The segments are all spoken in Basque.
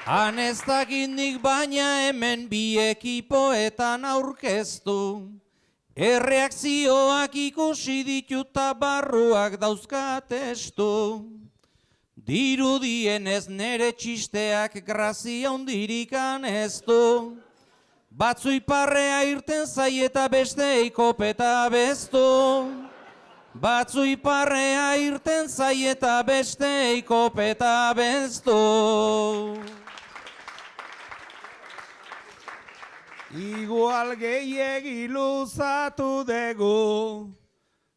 Han ez dakindik baina hemen bi ekipoetan aurkeztu. Erreakzioak ikusi dituta barruak dauzkatestu. Dirudienez nere txisteak grazia hundirikan ez du. Batzu iparrea irten zai eta beste kopeta bestu. Batzu iparrea irten zai eta beste kopeta bestu. Igual gehiegi luzatu dugu,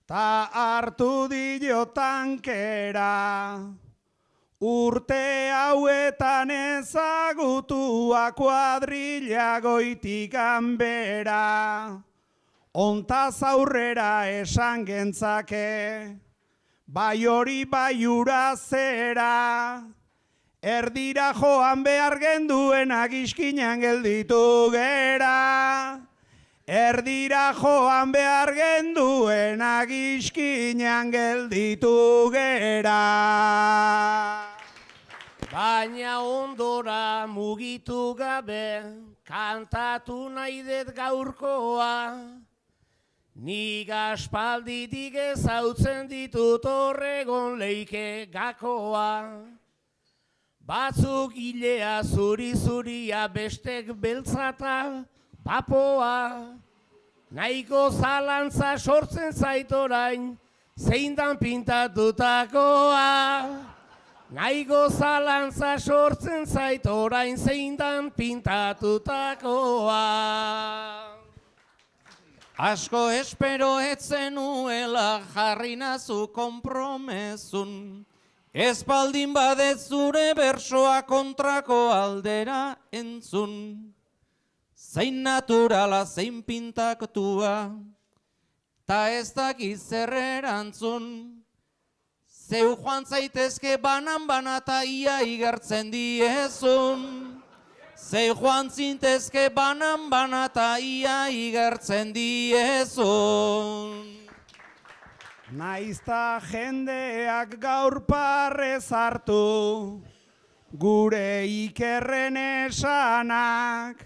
ta hartu dio tankera. Urte hauetan ezagutua kuadrilla goitik ganbera. Ontaz aurrera esan gentzake, bai hori bai ura zera. Erdira joan behar genduenak iskinan gelditu gera. Erdira joan behar genduenak iskinan gelditu gera. Baina ondora mugitu gabe, kantatu nahi dut gaurkoa. Nik aspalditik ezautzen ditut horregon leike gakoa. Batzuk hilea zuri-zuria bestek beltzata papoa. Nahiko zalantza sortzen zait orain, zein dan pintatutakoa. Nahiko zalantza sortzen zait orain, zein dan pintatutakoa. Asko espero etzenuela jarri nazu konpromezun. Espaldin badet zure bersoa kontrako aldera entzun. Zein naturala, zein pintatua, ta ez dakiz zer erantzun. Zeu joan zaitezke banan-bana ta ia igertzen diezun. Zeu joan zintezke banan-bana ta ia igertzen diezun. Naizta jendeak gaur parrez hartu, gure ikerren esanak,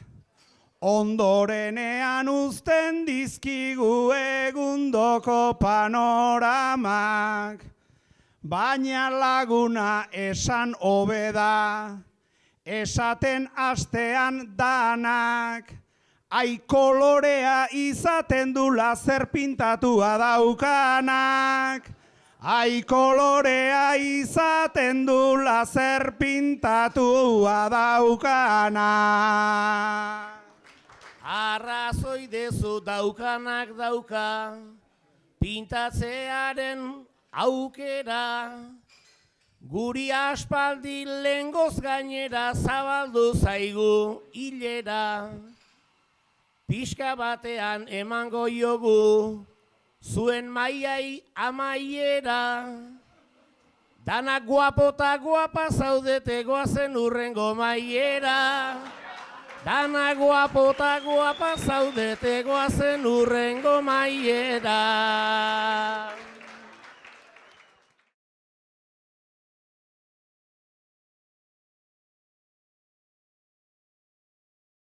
ondorenean uzten dizkigu egundoko panoramak. Baina laguna esan hobeda, esaten astean danak, ai kolorea izaten du lazer pintatua daukanak. Ai kolorea izaten du lazer pintatua daukanak. Arrazoi dezu daukanak dauka, pintatzearen aukera. Guri aspaldi lengoz gainera zabaldu zaigu hilera. Pixka batean emango jogu, zuen maiai amaiera. Danak guapo eta guapa zaudete goazen urrengo maiera. Danak guapo eta guapa zaudete goazen urrengo maiera.